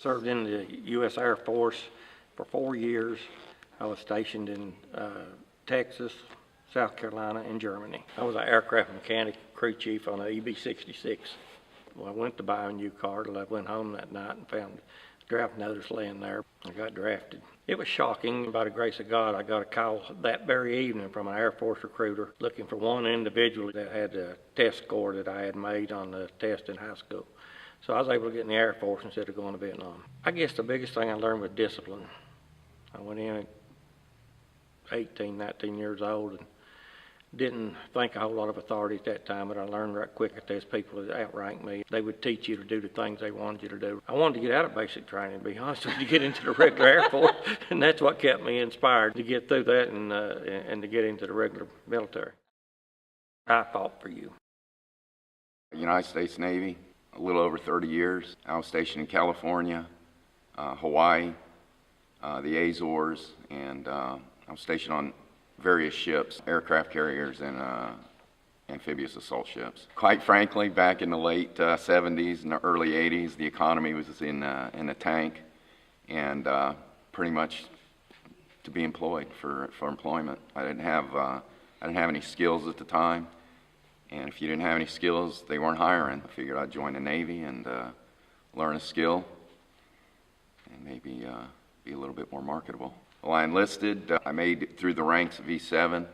Served in the U.S. Air Force for 4 years. I was stationed in Texas, South Carolina, and Germany. I was an aircraft mechanic, crew chief on an EB-66. Well, I went to buy a new car till I went home that night and found a draft notice laying there. I got drafted. It was shocking. By the grace of God, I got a call that very evening from an Air Force recruiter looking for one individual that had a test score that I had made on the test in high school. So I was able to get in the Air Force instead of going to Vietnam. I guess the biggest thing I learned was discipline. I went in at 18, 19 years old and didn't think a whole lot of authority at that time, but I learned right quick that there's people that outranked me. They would teach you to do the things they wanted you to do. I wanted to get out of basic training, to be honest with you, to get into the regular Air Force, and that's what kept me inspired to get through that and to get into the regular military. I fought for you. United States Navy, a little over 30 years. I was stationed in California, Hawaii, the Azores, and I was stationed on various ships, aircraft carriers and amphibious assault ships. Quite frankly, back in the late 70s and the early 80s, the economy was in the tank, and pretty much to be employed for employment. I didn't have any skills at the time, and if you didn't have any skills, they weren't hiring. I figured I'd join the Navy and learn a skill and maybe be a little bit more marketable. Well, I enlisted. I made it through the ranks of E7,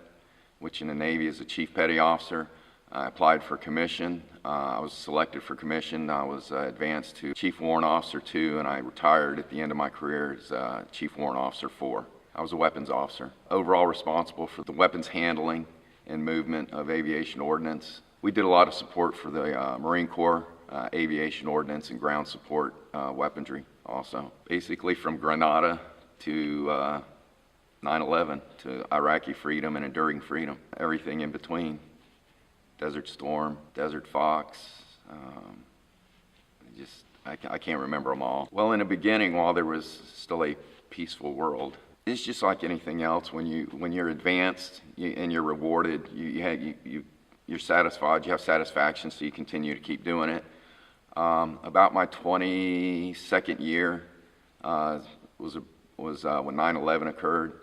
which in the Navy is a Chief Petty Officer. I applied for commission. I was selected for commission. I was advanced to Chief Warrant Officer 2, and I retired at the end of my career as Chief Warrant Officer 4. I was a weapons officer, overall responsible for the weapons handling and movement of aviation ordnance. We did a lot of support for the Marine Corps, aviation ordnance and ground support weaponry also. Basically from Grenada to 9/11, to Iraqi freedom and enduring freedom, everything in between. Desert Storm, Desert Fox, I can't remember them all. Well, in the beginning, while there was still a peaceful world, it's just like anything else. When you're advanced and you're rewarded, you're satisfied, you have satisfaction, so you continue to keep doing it. About my 22nd year was when 9/11 occurred,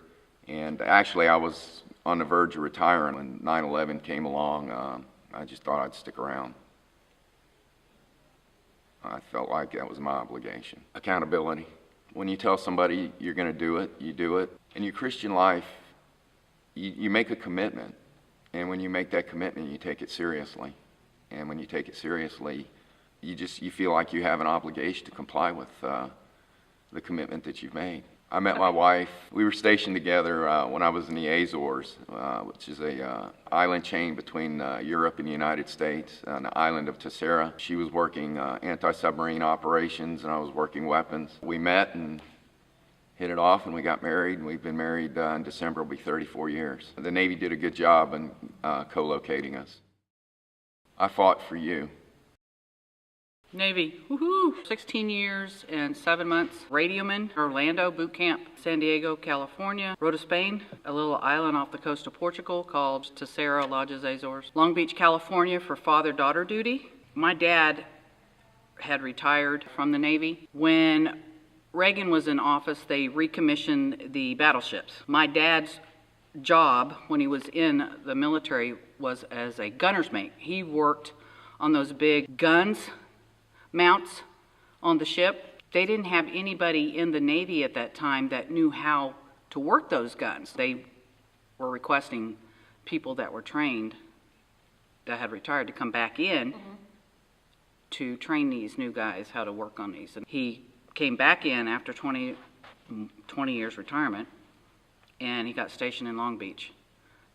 and actually I was on the verge of retiring when 9/11 came along. I just thought I'd stick around. I felt like that was my obligation. Accountability. When you tell somebody you're going to do it, you do it. In your Christian life, you make a commitment, and when you make that commitment, you take it seriously. And when you take it seriously, you feel like you have an obligation to comply with the commitment that you've made. I met my wife. We were stationed together when I was in the Azores, which is a island chain between Europe and the United States, on the island of Terceira. She was working anti-submarine operations, and I was working weapons. We met and hit it off, and we got married, and we've been married in December will be 34 years. The Navy did a good job in co-locating us. I fought for you. Navy, woohoo! 16 years and 7 months. Radioman, Orlando, boot camp, San Diego, California. Rota, Spain, a little island off the coast of Portugal called Terceira, Lodges, Azores. Long Beach, California for father-daughter duty. My dad had retired from the Navy. When Reagan was in office, they recommissioned the battleships. My dad's job when he was in the military was as a gunner's mate. He worked on those big guns, mounts on the ship. They didn't have anybody in the Navy at that time that knew how to work those guns. They were requesting people that were trained, that had retired, to come back in to train these new guys how to work on these. And he came back in after 20 years retirement, and he got stationed in Long Beach.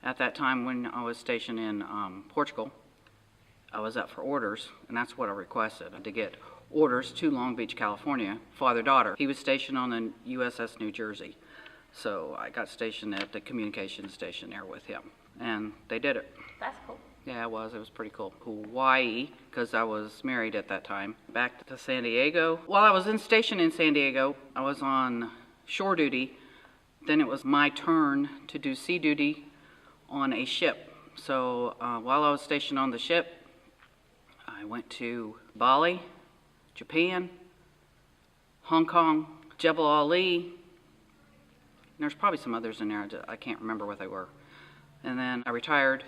At that time when I was stationed in Portugal, I was up for orders, and that's what I requested, to get orders to Long Beach, California, father-daughter. He was stationed on the USS New Jersey, so I got stationed at the communications station there with him, and they did it. That's cool. Yeah, it was pretty cool. Hawaii, because I was married at that time. Back to San Diego. While I was stationed in San Diego, I was on shore duty. Then it was my turn to do sea duty on a ship. So while I was stationed on the ship, I went to Bali, Japan, Hong Kong, Jebel Ali. There's probably some others in there. I can't remember what they were. And then I retired,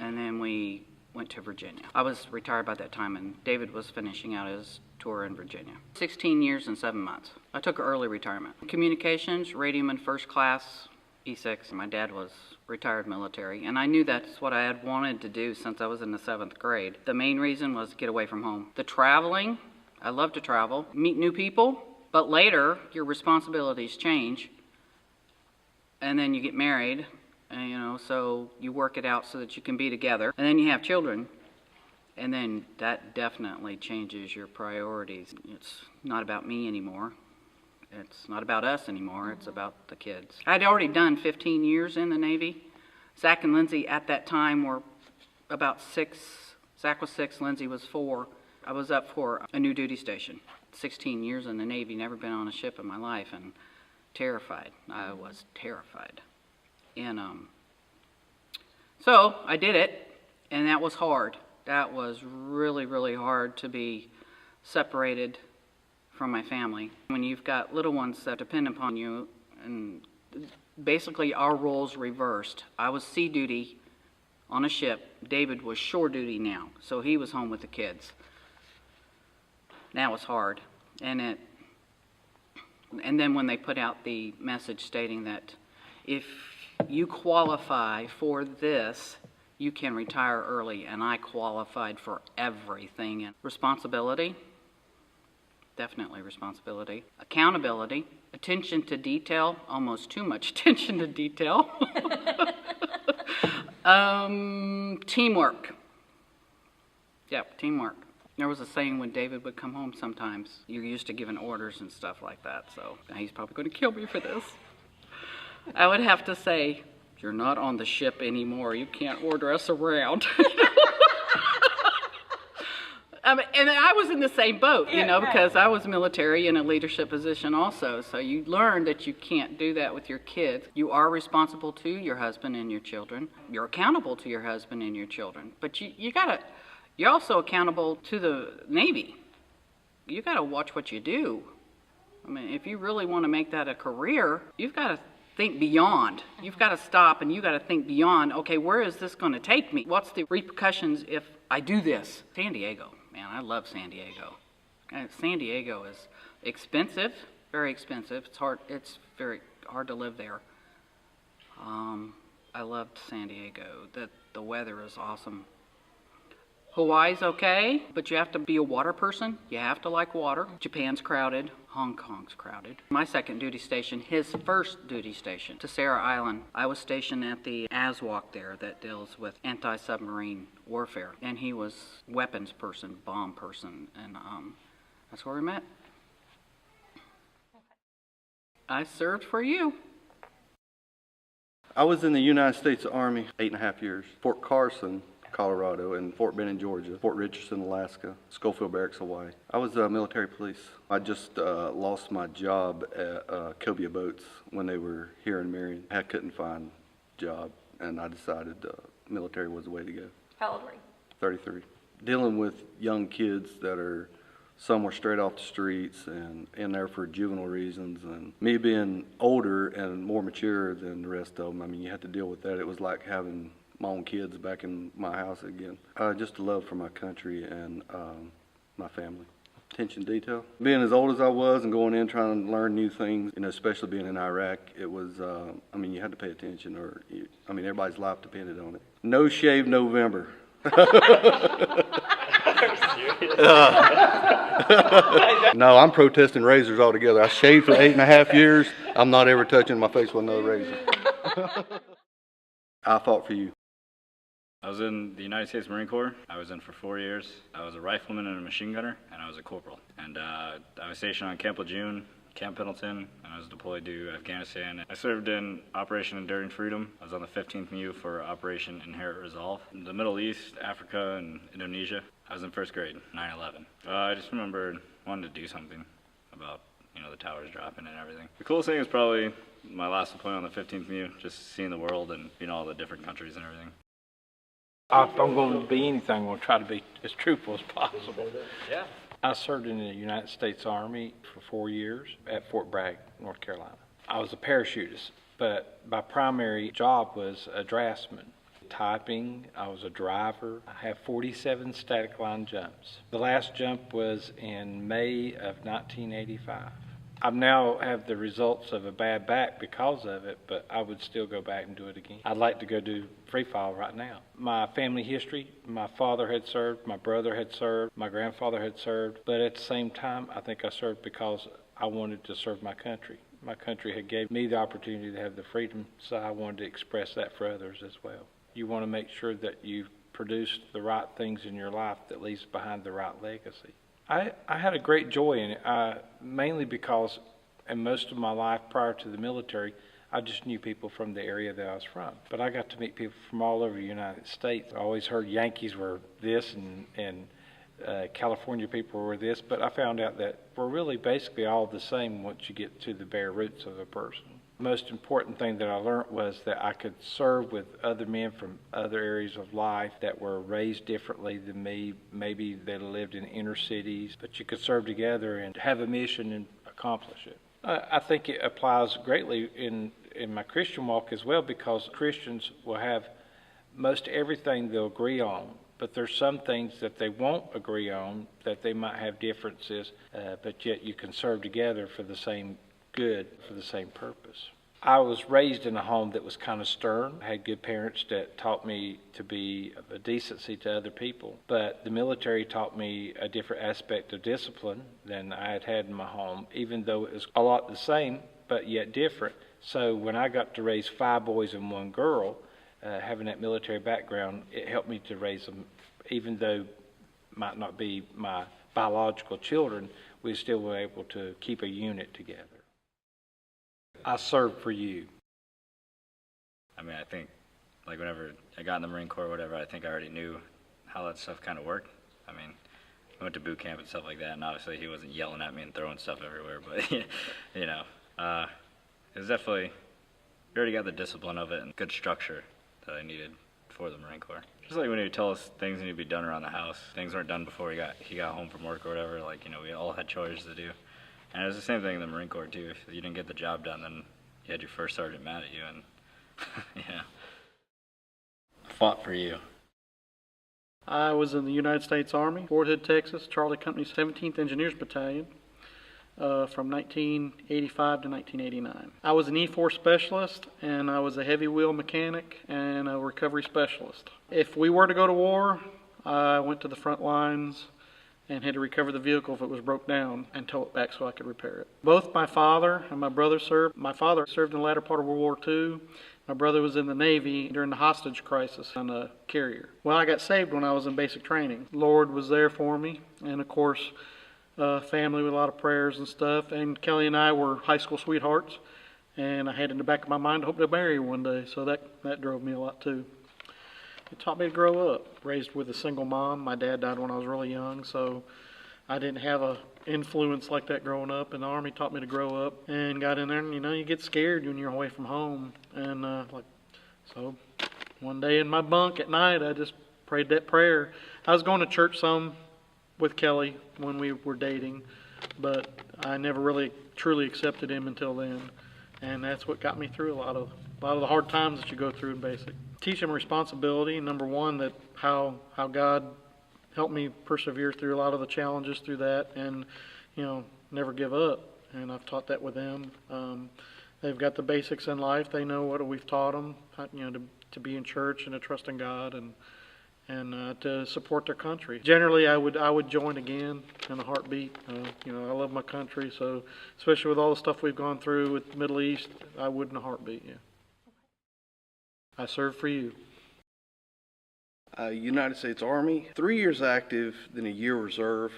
and then we went to Virginia. I was retired by that time, and David was finishing out his tour in Virginia. 16 years and 7 months. I took early retirement. Communications, radioman first class, E6. My dad was retired military, and I knew that's what I had wanted to do since I was in the 7th grade. The main reason was to get away from home. The traveling, I love to travel, meet new people, but later your responsibilities change, and then you get married, and, so you work it out so that you can be together, and then you have children, and then that definitely changes your priorities. It's not about me anymore. It's not about us anymore. It's about the kids. I'd already done 15 years in the Navy. Zach and Lindsay at that time were about 6. Zach was 6, Lindsay was 4. I was up for a new duty station. 16 years in the Navy, never been on a ship in my life, and terrified. I was terrified. And so I did it, and that was hard. That was really, really hard to be separated from my family. When you've got little ones that depend upon you, and basically our roles reversed. I was sea duty on a ship. David was shore duty now, so he was home with the kids. That was hard. And then when they put out the message stating that if you qualify for this, you can retire early, and I qualified for everything. And responsibility, definitely responsibility. Accountability, attention to detail, almost too much attention to detail. Teamwork. Yep, teamwork. There was a saying when David would come home sometimes, you're used to giving orders and stuff like that, so he's probably going to kill me for this. I would have to say, you're not on the ship anymore. You can't order us around. And I was in the same boat, because I was military in a leadership position also. So you learn that you can't do that with your kids. You are responsible to your husband and your children. You're accountable to your husband and your children. But you're also accountable to the Navy. You got to watch what you do. I mean, if you really want to make that a career, you've got to think beyond. You've got to stop and you got to think beyond, okay, where is this going to take me? What's the repercussions if I do this? San Diego, man, I love San Diego. San Diego is expensive, very expensive. It's very hard to live there. I loved San Diego. The weather is awesome. Hawaii's okay, but you have to be a water person. You have to like water. Japan's crowded. Hong Kong's crowded. My second duty station, his first duty station, Tasara Island. I was stationed at the ASWAC there that deals with anti-submarine warfare. And he was weapons person, bomb person, and that's where we met. I served for you. I was in the United States Army 8.5 years. Fort Carson, Colorado, and Fort Benning, Georgia, Fort Richardson, Alaska, Schofield Barracks, Hawaii. I was military police. I just lost my job at Cobia Boats when they were here in Marion. I couldn't find a job, and I decided military was the way to go. How old were you? 33. Dealing with young kids that are somewhere straight off the streets and in there for juvenile reasons, and me being older and more mature than the rest of them, I mean, you had to deal with that. It was like having my own kids back in my house again. Just a love for my country and my family. Attention to detail. Being as old as I was and going in trying to learn new things, especially being in Iraq, it was, you had to pay attention or, everybody's life depended on it. No shave November. No, I'm protesting razors altogether. I shaved for 8.5 years. I'm not ever touching my face with another razor. I fought for you. I was in the United States Marine Corps. I was in for 4 years. I was a rifleman and a machine gunner, and I was a corporal. And I was stationed on Camp Lejeune, Camp Pendleton, and I was deployed to Afghanistan. I served in Operation Enduring Freedom. I was on the 15th MU for Operation Inherent Resolve. In the Middle East, Africa, and Indonesia. I was in first grade, 9/11. I just remember wanting to do something about, the towers dropping and everything. The coolest thing was probably my last deployment on the 15th MU, just seeing the world and all the different countries and everything. If I'm going to be anything, I'm going to try to be as truthful as possible. Yeah. I served in the United States Army for 4 years at Fort Bragg, North Carolina. I was a parachutist, but my primary job was a draftsman. Typing, I was a driver. I have 47 static line jumps. The last jump was in May of 1985. I now have the results of a bad back because of it, but I would still go back and do it again. I'd like to go do free fall right now. My family history, my father had served, my brother had served, my grandfather had served, but at the same time, I think I served because I wanted to serve my country. My country had gave me the opportunity to have the freedom, so I wanted to express that for others as well. You want to make sure that you've produced the right things in your life that leaves behind the right legacy. I had a great joy in it, mainly because in most of my life prior to the military, I just knew people from the area that I was from. But I got to meet people from all over the United States. I always heard Yankees were this and California people were this, but I found out that we're really basically all the same once you get to the bare roots of a person. The most important thing that I learned was that I could serve with other men from other areas of life that were raised differently than me. Maybe they lived in inner cities, but you could serve together and have a mission and accomplish it. I think it applies greatly in my Christian walk as well, because Christians will have most everything they'll agree on, but there's some things that they won't agree on, that they might have differences, but yet you can serve together for the same good, for the same purpose. I was raised in a home that was kind of stern. I had good parents that taught me to be of a decency to other people, but the military taught me a different aspect of discipline than I had had in my home, even though it was a lot the same, but yet different. So when I got to raise 5 boys and 1 girl, having that military background, it helped me to raise them, even though might not be my biological children, we still were able to keep a unit together. I served for you. I mean, I think, like, whenever I got in the Marine Corps or whatever, I think I already knew how that stuff kind of worked. I mean, I went to boot camp and stuff like that, and obviously he wasn't yelling at me and throwing stuff everywhere, but, you know, it was definitely, we already got the discipline of it and good structure that I needed for the Marine Corps. Just like when he would tell us things needed to be done around the house, things weren't done before he got home from work or whatever, like, you know, we all had chores to do. And it was the same thing in the Marine Corps, too. If you didn't get the job done, then you had your first sergeant mad at you, and, you know, fought for you. I was in the United States Army, Fort Hood, Texas, Charlie Company 17th Engineers Battalion, from 1985 to 1989. I was an E4 specialist, and I was a heavy wheel mechanic and a recovery specialist. If we were to go to war, I went to the front lines and had to recover the vehicle if it was broke down and tow it back so I could repair it. Both my father and my brother served. My father served in the latter part of World War II. My brother was in the Navy during the hostage crisis on a carrier. Well, I got saved when I was in basic training. Lord was there for me, and of course, family with a lot of prayers and stuff. And Kelly and I were high school sweethearts, and I had in the back of my mind, I hope to marry her one day, so that drove me a lot too. It taught me to grow up. Raised with a single mom. My dad died when I was really young, so I didn't have a influence like that growing up. And the Army taught me to grow up, and got in there, and you know, you get scared when you're away from home. And so one day in my bunk at night, I just prayed that prayer. I was going to church some with Kelly when we were dating, but I never really truly accepted him until then. And that's what got me through a lot of the hard times that you go through in basic. Teach him responsibility. Number one, that how God helped me persevere through a lot of the challenges through that, and you know, never give up. And I've taught that with them. They've got the basics in life. They know what we've taught them. You know, to be in church and to trust in God and to support their country. Generally, I would join again in a heartbeat. You know, I love my country, so especially with all the stuff we've gone through with the Middle East, I would in a heartbeat. Yeah. I serve for you. United States Army, 3 years active, then a year reserve.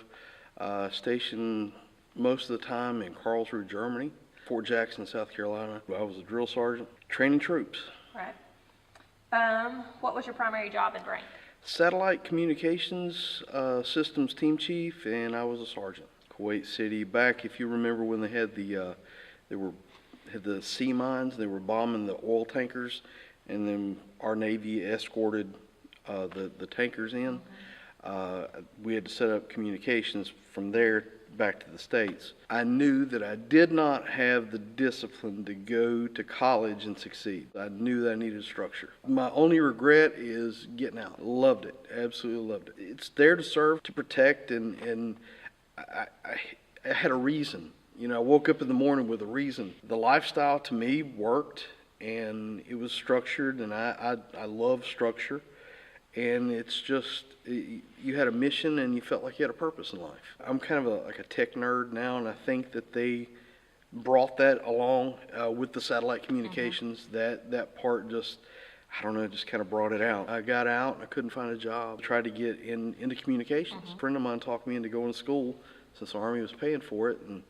Stationed most of the time in Karlsruhe, Germany, Fort Jackson, South Carolina. I was a drill sergeant, training troops. Right. What was your primary job and rank? Satellite communications systems team chief, and I was a sergeant. Kuwait City, back if you remember when they had had the sea mines, they were bombing the oil tankers, and then our Navy escorted the tankers in. We had to set up communications from there back to the States. I knew that I did not have the discipline to go to college and succeed. I knew that I needed structure. My only regret is getting out. Loved it. Absolutely loved it. It's there to serve, to protect, and I had a reason. You know, I woke up in the morning with a reason. The lifestyle to me worked, and it was structured, and I love structure. And it's just, you had a mission and you felt like you had a purpose in life. I'm kind of like a tech nerd now, and I think that they brought that along with the satellite communications. That part just, I don't know, just kind of brought it out. I got out and I couldn't find a job. I tried to get into communications. A friend of mine talked me into going to school since the Army was paying for it, and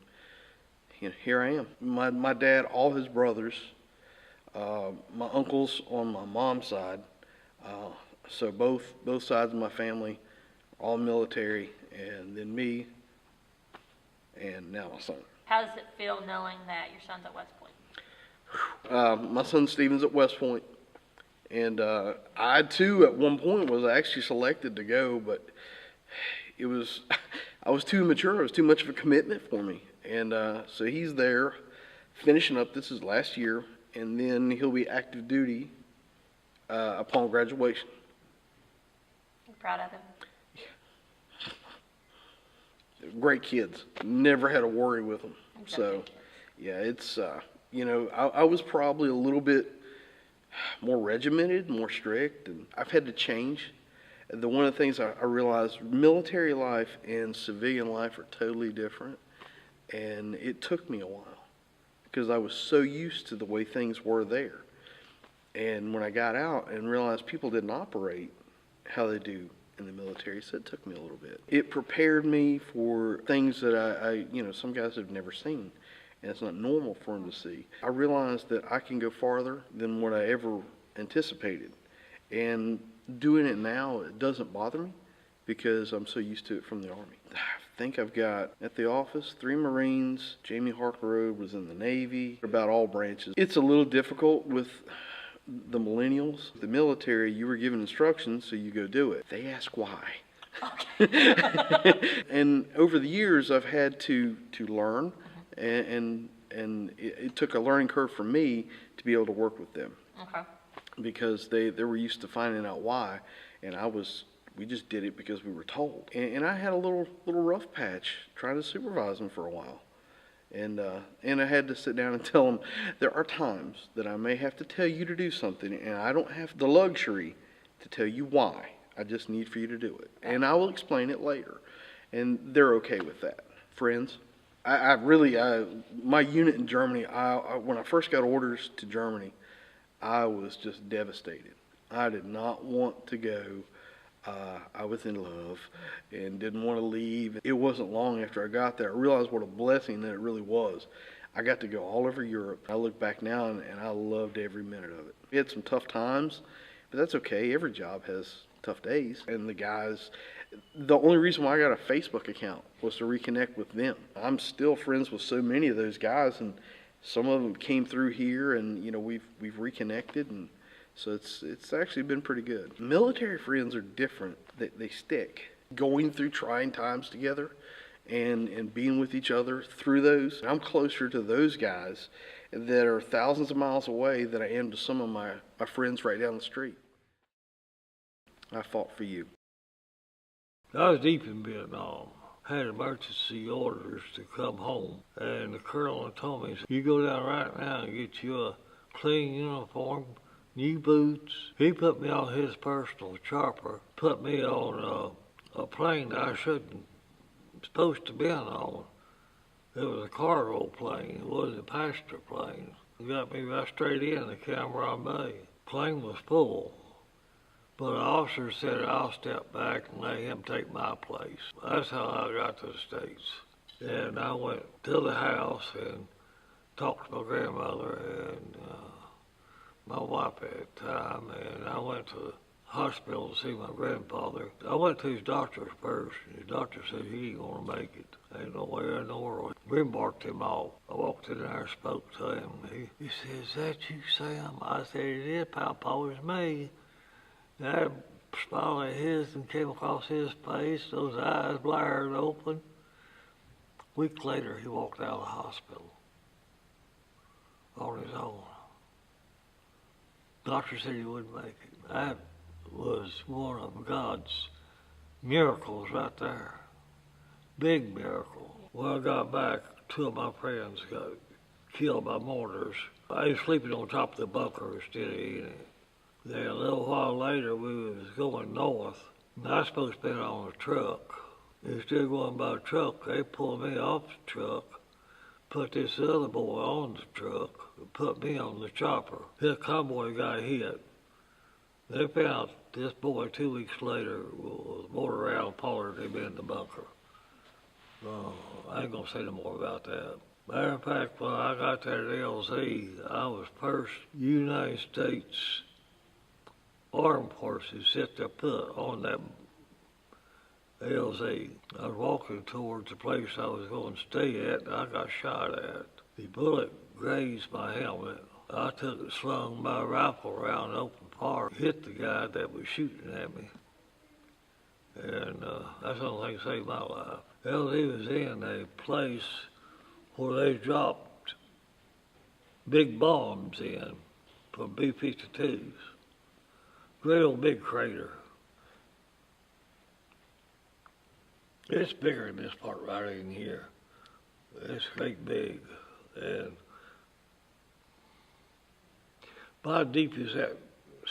you know, here I am. My dad, all his brothers, my uncles on my mom's side, so both sides of my family, all military, and then me, and now my son. How does it feel knowing that your son's at West Point? My son Steven's at West Point, and I too at one point was actually selected to go, but I was too immature. It was too much of a commitment for me, and so he's there, finishing up. This is last year, and then he'll be active duty upon graduation. Proud of him? Great kids. Never had a worry with them. So, yeah, it's, you know, I was probably a little bit more regimented, more strict, and I've had to change. One of the things I realized, military life and civilian life are totally different, and it took me a while because I was so used to the way things were there. And when I got out and realized people didn't operate how they do in the military, so it took me a little bit. It prepared me for things that I you know, some guys have never seen, and it's not normal for them to see. I realized that I can go farther than what I ever anticipated, and doing it now, it doesn't bother me because I'm so used to it from the Army. I think I've got, at the office, 3 Marines. Jamie Harkerode was in the Navy, about all branches. It's a little difficult with the millennials. The military, you were given instructions, so you go do it. They ask why. Okay. And over the years, I've had to learn, and it took a learning curve for me to be able to work with them. Okay. Because they were used to finding out why, and we just did it because we were told. And I had a little rough patch trying to supervise them for a while. And I had to sit down and tell them, there are times that I may have to tell you to do something, and I don't have the luxury to tell you why. I just need for you to do it. And I will explain it later. And they're okay with that. Friends, my unit in Germany, when I first got orders to Germany, I was just devastated. I did not want to go. I was in love and didn't want to leave. It wasn't long after I got there, I realized what a blessing that it really was. I got to go all over Europe. I look back now and I loved every minute of it. We had some tough times, but that's okay. Every job has tough days. And the guys, the only reason why I got a Facebook account was to reconnect with them. I'm still friends with so many of those guys, and some of them came through here, and you know, we've reconnected, and so it's actually been pretty good. Military friends are different. They stick. Going through trying times together and being with each other through those. I'm closer to those guys that are thousands of miles away than I am to some of my friends right down the street. I fought for you. I was deep in Vietnam. Had emergency orders to come home, and the colonel told me, you go down right now and get you a clean uniform, new boots. He put me on his personal chopper, put me on a plane that I shouldn't supposed to be on. It was a cargo plane. It wasn't a passenger plane. He got me right straight in the Cam Bay. Plane was full, but the officer said I'll step back and let him take my place. That's how I got to the States. And I went to the house and talked to my grandmother and my wife at the time, and I went to the hospital to see my grandfather. I went to his doctor first, and his doctor said he ain't gonna make it. Ain't no way in the world. We embarked him off. I walked in there and spoke to him. He said, is that you, Sam? I said, it is, Papa, it's me. And that smile of his and came across his face, those eyes blared open. A week later, he walked out of the hospital on his own. Doctor said he wouldn't make it. That was one of God's miracles right there. Big miracle. When I got back, 2 of my friends got killed by mortars. I was sleeping on top of the bunker instead of eating it. Then a little while later, we was going north, and I was supposed to be on a truck. Instead of going by a truck, they pulled me off the truck, put this other boy on the truck, and put me on the chopper. This convoy got hit. They found this boy 2 weeks later with a mortar round Pollard him in the bunker. I ain't gonna say no more about that. Matter of fact, when I got that LZ, I was first United States Armed Forces set their foot on that LZ. I was walking towards the place I was going to stay at, and I got shot at. The bullet grazed my helmet. I took it, slung my rifle around an open fire, hit the guy that was shooting at me. And that's the only thing that saved my life. LZ was in a place where they dropped big bombs in from B-52s. Great old big crater. It's bigger than this part right in here. It's great big. And about deep as that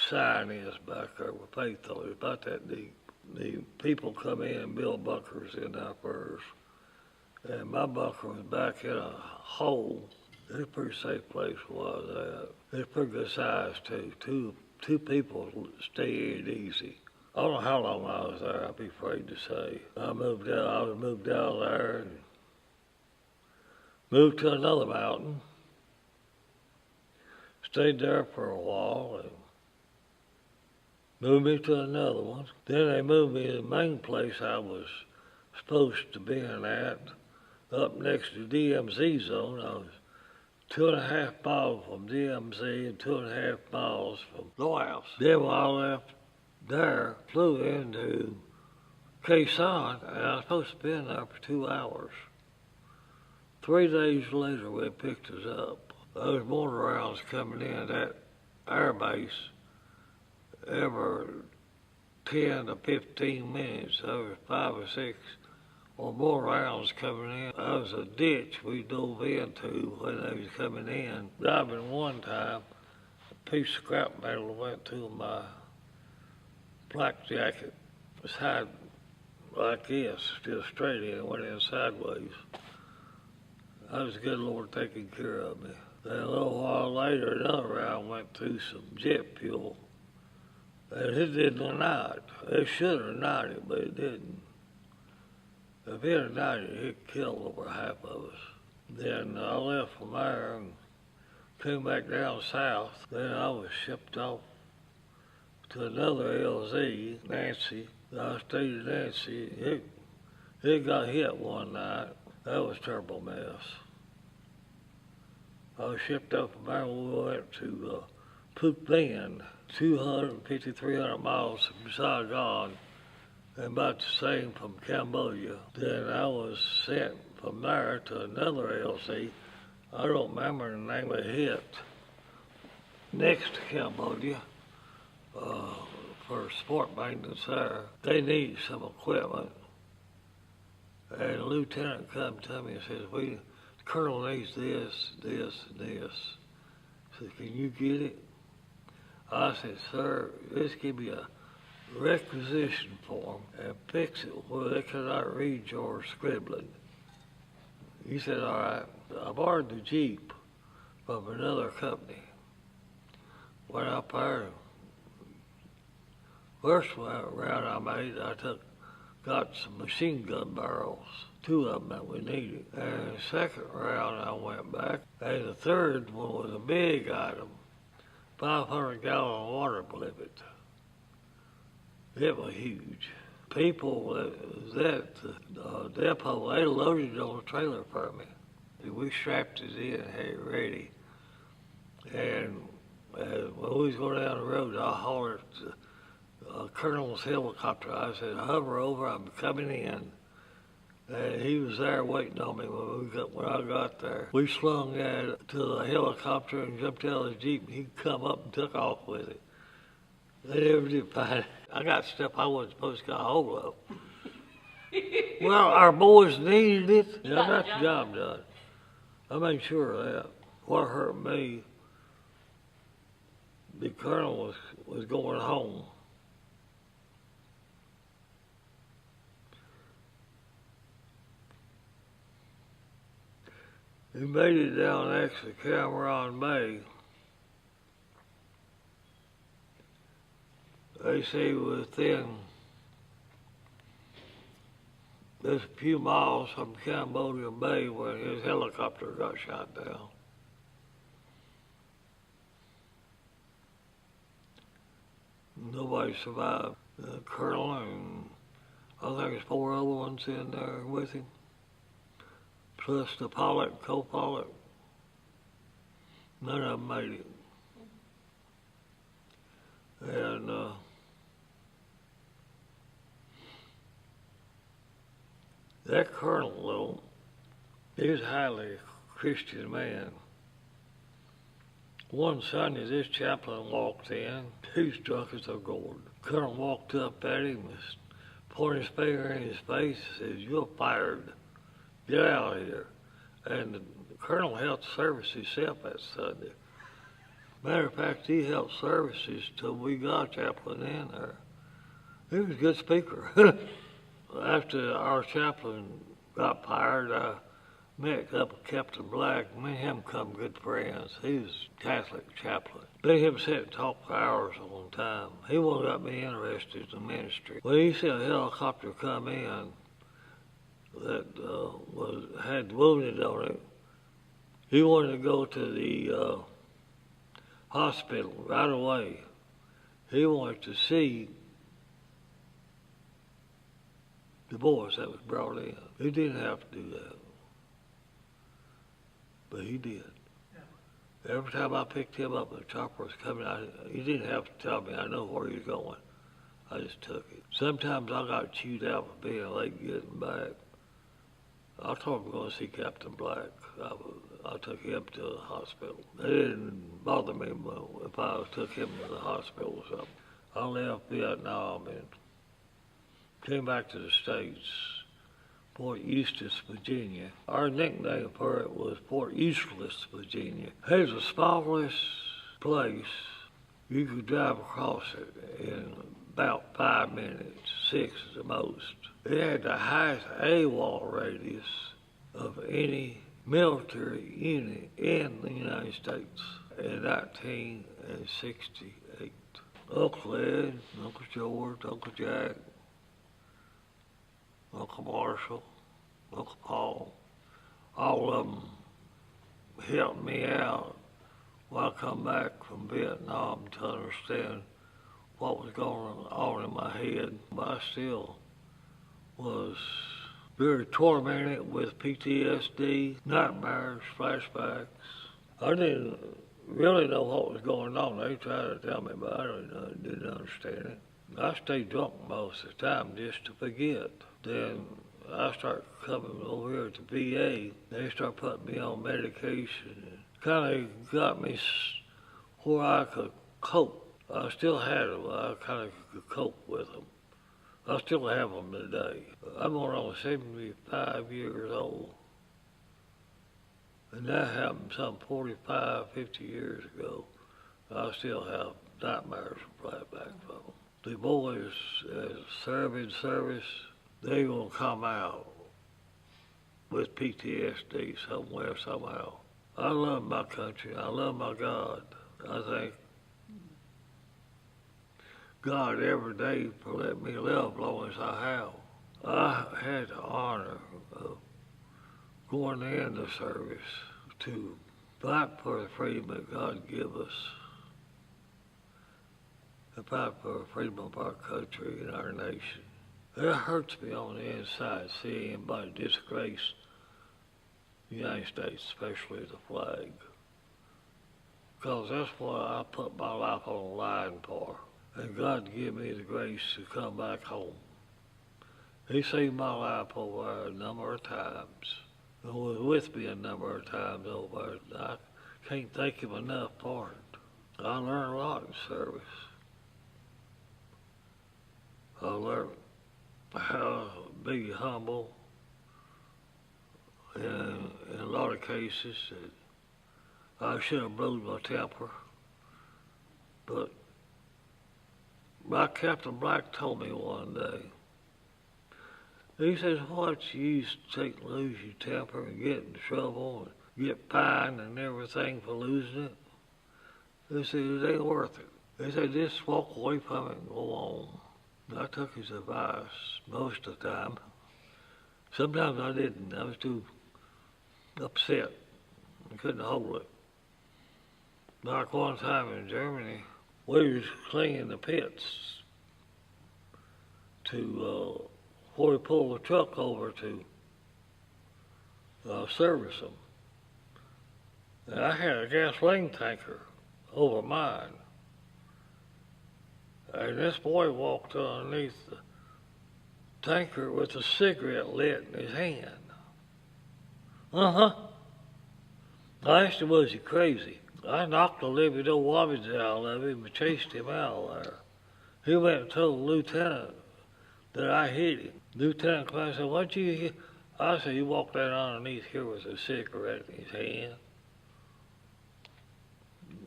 sign is back there with faith on it, about that deep. The people come in and build bunkers in there first. And my bunker was back in a hole. It's a pretty safe place was that. It's pretty good size too. Two people stay in easy. I don't know how long I was there, I'd be afraid to say. I was moved out there and moved to another mountain. Stayed there for a while and moved me to another one. Then they moved me to the main place I was supposed to be at, up next to DMZ zone. I was 2.5 miles from DMZ and 2.5 miles from the house. Then when I left there, flew into Quezon, and I was supposed to be in there for 2 hours. 3 days later, they picked us up. Those mortar rounds coming in that air base every 10 to 15 minutes. There was 5 or 6 or more rounds coming in. There was a ditch we dove into when they was coming in. Diving one time, a piece of scrap metal went through my black jacket. It was high like this, still straight in, went in sideways. That was the good Lord taking care of me. Then a little while later, another round went through some jet fuel. And it didn't ignite. It should have ignited, but it didn't. If it ignited, it killed over half of us. Then I left from there and came back down south. Then I was shipped off to another LZ, Nancy. I stayed at Nancy. It got hit one night. That was a terrible mess. I was shipped up from there. We went to Phúc Binh, 250, 300 miles from Saigon, and about the same from Cambodia. Then I was sent from there to another LC. I don't remember the name of it. Next to Cambodia, for sport maintenance there. They need some equipment. And the lieutenant come to me and says, the colonel needs this, this, and this. I said, can you get it? I said, sir, just give me a requisition form and fix it where they cannot read your scribbling. He said, all right. I borrowed the Jeep from another company. Went up there. First round I made, got some machine gun barrels, 2 of them that we needed. And the second round I went back, and the third one was a big item, 500-gallon water blivet. It was huge. People at the depot, they loaded it on a trailer for me. We strapped it in, had it ready. And when we was going down the road, I hollered colonel's helicopter. I said, hover over, I'm coming in. And he was there waiting on me when I got there. We slung that to the helicopter and jumped out of the Jeep, and he come up and took off with it. They never did find it. I got stuff I wasn't supposed to get a hold of. Well, our boys needed it, and I got the job done. I made sure of that. What hurt me, the colonel was going home. He made it down next to the camera on me. They say within just a few miles from Cambodia Bay when his helicopter got shot down. Nobody survived. The colonel and I think there's 4 other ones in there with him, plus the pilot and co-pilot. None of them made it. And that colonel, though, he was a highly Christian man. One Sunday, this chaplain walked in. He was drunk as a gourd. The colonel walked up at him and pointed his finger in his face and says, "You're fired. Get out of here." And the colonel held service himself that Sunday. Matter of fact, he held services till we got a chaplain in there. He was a good speaker. After our chaplain got fired, I met up with Captain Black. Me and him become good friends. He was a Catholic chaplain. Me and him sat and talked for hours on time. He wanted to get me interested in ministry. When he said a helicopter come in that had wounded on it, he wanted to go to the hospital right away. He wanted to see the boys that was brought in. He didn't have to do that, but he did. Yeah. Every time I picked him up, the chopper was coming out. He didn't have to tell me. I know where he was going. I just took it. Sometimes I got chewed out for being late getting back. I told him going to see Captain Black. I took him to the hospital. It didn't bother me if I took him to the hospital or something. I left Vietnam and came back to the States, Fort Eustis, Virginia. Our nickname for it was Fort Useless, Virginia. It was the smallest place. You could drive across it in about 5 minutes, 6 at the most. It had the highest AWOL radius of any military unit in the United States in 1968. Uncle Ed, Uncle George, Uncle Jack, Uncle Marshall, Uncle Paul, all of them helped me out when I come back from Vietnam to understand what was going on in my head. But I still was very tormented with PTSD, nightmares, flashbacks. I didn't really know what was going on. They tried to tell me, but I didn't understand it. I stayed drunk most of the time just to forget. Then I started coming over here to VA. They started putting me on medication. And kind of got me where I could cope. I still had them. I kind of could cope with them. I still have them today. I'm around 75 years old. And that happened some 45, 50 years ago. I still have nightmares and flashbacks from them. The boys serve in service, they gonna come out with PTSD somewhere, somehow. I love my country. I love my God. I thank God every day for letting me live as long as I have. I had the honor of going in the service to fight for the freedom that God give us, to fight for the freedom of our country and our nation. It hurts me on the inside seeing anybody disgrace the United States, especially the flag. Because that's what I put my life on the line for. and God give me the grace to come back home. He saved my life over there a number of times. He was with me a number of times over there. I can't thank him enough for it. I learned a lot in service. I learned how to be humble. And in a lot of cases, that I should have blown my temper. But my Captain Black told me one day, he says, what's the use to take and lose your temper and get in trouble and get fined and everything for losing it? He said, it ain't worth it. He said, just walk away from it and go on. And I took his advice most of the time. Sometimes I didn't. I was too upset. I couldn't hold it. Like one time in Germany, we was cleaning the pits to before we pulled the truck over to service them. And I had a gasoline tanker over mine. And this boy walked underneath the tanker with a cigarette lit in his hand. I asked him, was he crazy? I knocked the living old wabbits out of him and chased him out of there. He went and told the lieutenant that I hit him. Lieutenant Clark said, what'd you hit? I said, he walked out underneath here with a cigarette in his hand.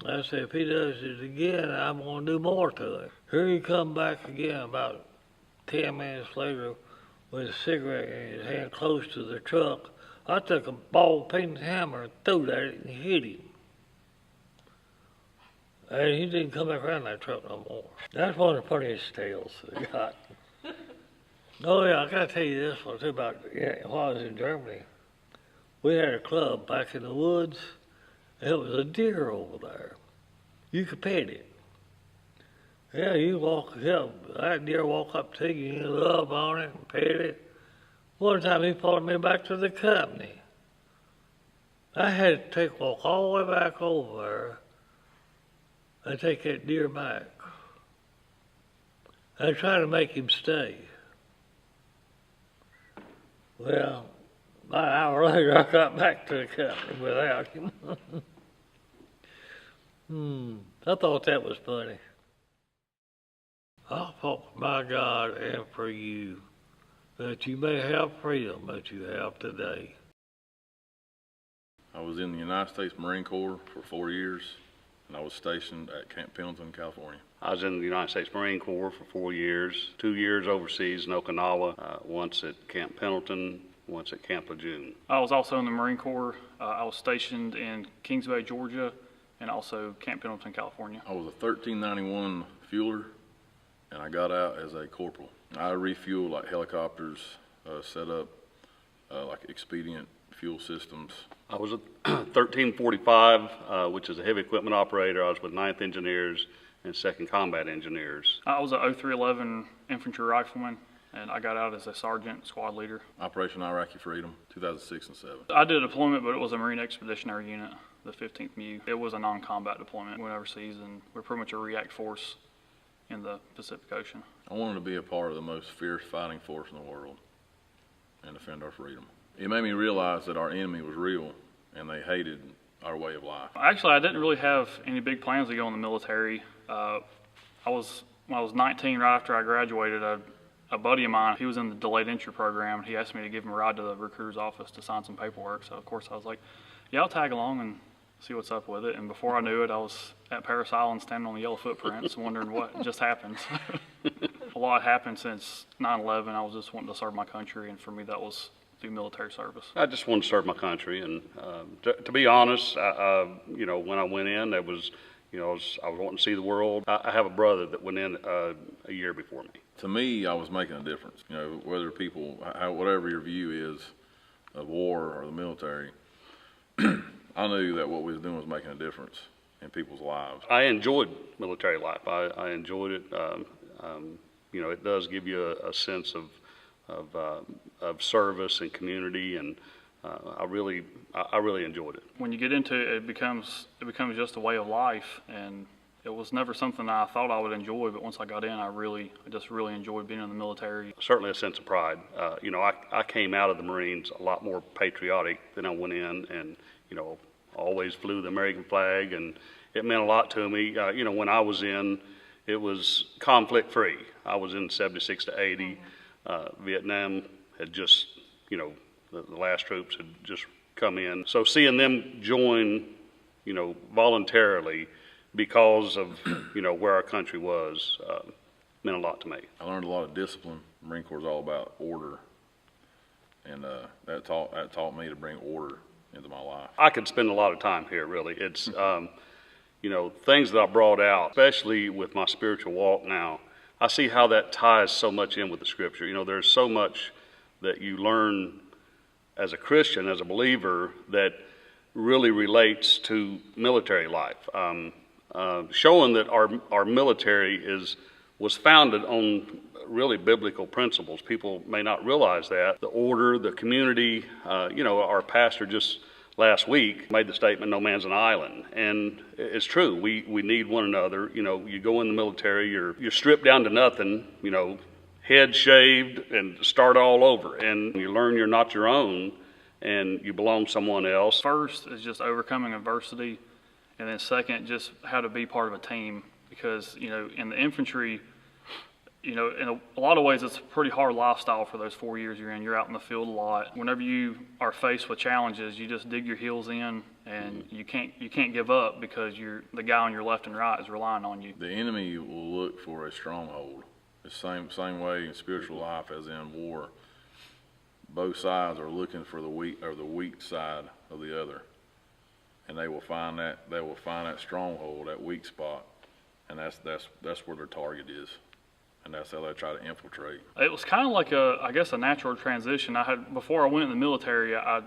I said, if he does it again, I'm going to do more to him. Here he come back again about 10 minutes later with a cigarette in his hand close to the truck. I took a ball-peen hammer and threw it at it and hit him. And he didn't come back around that truck no more. That's one of the funniest tales I got. Oh yeah, I gotta tell you this one too about while I was in Germany. We had a club back in the woods. There was a deer over there. You could pet it. Yeah, you walk up, that deer walk up to you, you love on it and pet it. One time he followed me back to the company. I had to walk all the way back over there and take that deer back. I tried to make him stay. Well, about an hour later, I got back to the company without him. I thought that was funny. I fought for my God and for you, that you may have freedom that you have today. I was in the United States Marine Corps for 4 years, and I was stationed at Camp Pendleton, California. I was in the United States Marine Corps for 4 years, 2 years overseas in Okinawa, once at Camp Pendleton, once at Camp Lejeune. I was also in the Marine Corps. I was stationed in Kings Bay, Georgia, and also Camp Pendleton, California. I was a 1391 fueler, and I got out as a corporal. I refueled like helicopters, set up like expedient fuel systems. I was a 1345, which is a heavy equipment operator. I was with 9th Engineers and 2nd Combat Engineers. I was a 0311 infantry rifleman, and I got out as a sergeant, squad leader. Operation Iraqi Freedom, 2006 and 7. I did a deployment, but it was a Marine Expeditionary Unit, the 15th MU. It was a non-combat deployment. We went overseas, and we're pretty much a react force in the Pacific Ocean. I wanted to be a part of the most fierce fighting force in the world and defend our freedom. It made me realize that our enemy was real, and they hated our way of life. Actually, I didn't really have any big plans to go in the military. When I was 19, right after I graduated, a buddy of mine, he was in the delayed entry program. He asked me to give him a ride to the recruiter's office to sign some paperwork. So, of course, I was like, yeah, I'll tag along and see what's up with it. And before I knew it, I was at Parris Island standing on the yellow footprints wondering what just happened. A lot happened since 9/11. I was just wanting to serve my country, and for me, that was through military service. I just wanted to serve my country, and to be honest, when I went in, I was wanting to see the world. I have a brother that went in a year before me. To me, I was making a difference. Whether people, whatever your view is of war or the military, I knew that what we was doing was making a difference in people's lives. I enjoyed military life. I enjoyed it. It does give you a sense of service and community, and I really enjoyed it. When you get into it, it becomes just a way of life, and It was never something I thought I would enjoy, but once I got in, I just really enjoyed being in the military. Certainly a sense of pride. You know, I came out of the Marines a lot more patriotic than I went in, and, you know, always flew the American flag, and it meant a lot to me. You know, when I was in, it was conflict-free. I was in 76 to 80. Vietnam had just, you know, the last troops had just come in. So seeing them join, you know, voluntarily because of, you know, where our country was, meant a lot to me. I learned a lot of discipline. Marine Corps is all about order, and that taught me to bring order into my life. I could spend a lot of time here, really. It's, you know, things that I brought out, especially with my spiritual walk now, I see how that ties so much in with the Scripture. You know, there's so much that you learn as a Christian, as a believer, that really relates to military life. Showing that our military was founded on really biblical principles. People may not realize that. The order, the community, you know, our pastor just last week made the statement, no man's an island. And it's true, we need one another. You know, you go in the military, you're stripped down to nothing, you know, head shaved and start all over. And you learn you're not your own and you belong to someone else. First is just overcoming adversity, and then second, just how to be part of a team. Because, you know, in the infantry, you know, in a lot of ways, it's a pretty hard lifestyle for those 4 years you're in. You're out in the field a lot. Whenever you are faced with challenges, you just dig your heels in, and you can't give up because the guy on your left and right is relying on you. The enemy will look for a stronghold. The same way in spiritual life as in war. Both sides are looking for the weak side of the other, and they will find that stronghold, that weak spot, and that's where their target is. And that's how they try to infiltrate. It was kind of like I guess a natural transition. Before I went in the military, I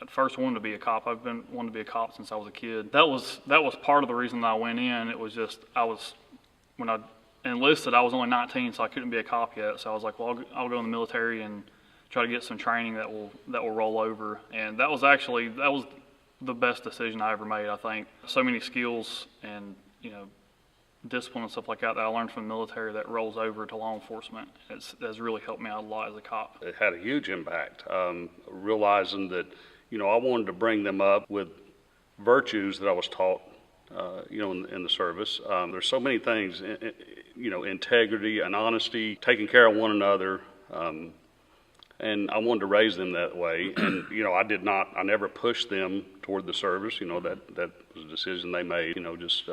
at first wanted to be a cop. I've been wanting to be a cop since I was a kid. That was part of the reason that I went in. It was just when I enlisted, I was only 19, so I couldn't be a cop yet. So I was like, well, I'll go in the military and try to get some training that will roll over. And that was the best decision I ever made, I think. So many skills and, you know, discipline and stuff like that I learned from the military that rolls over to law enforcement. It has really helped me out a lot as a cop. It had a huge impact, realizing that, you know, I wanted to bring them up with virtues that I was taught, you know, in the service. There's so many things, you know, integrity and honesty, taking care of one another, and I wanted to raise them that way. And, you know, I never pushed them toward the service. You know, that was a decision they made, you know, just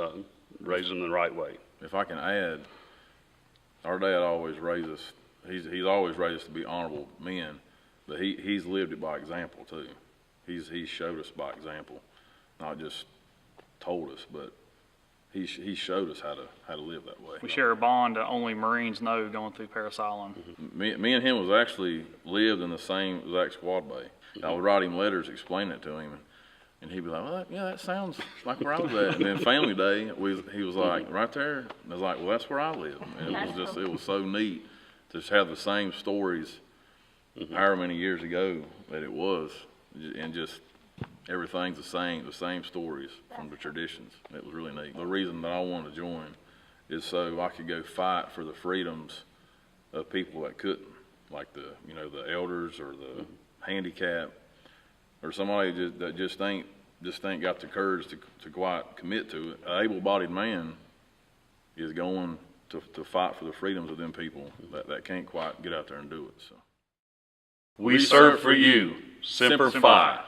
raise them the right way. If I can add, our dad always raised us, he's always raised us to be honorable men, but he's lived it by example too. He's showed us by example, not just told us, but he showed us how to live that way. We share a bond that only Marines know going through Parris Island. Mm-hmm. Me and him was actually lived in the same exact squad bay. I would write him letters explaining it to him, and he'd be like, well, yeah, that sounds like where I was at. And then family day, he was like, right there. And I was like, well, that's where I live. And it was so neat to just have the same stories however many years ago that it was, and just everything's the same stories from the traditions. It was really neat. The reason that I wanted to join is so I could go fight for the freedoms of people that couldn't, like the elders or the handicapped, or somebody that just ain't got the courage to quite commit to it. An able-bodied man is going to fight for the freedoms of them people that can't quite get out there and do it. So. We serve for you. Semper Fi.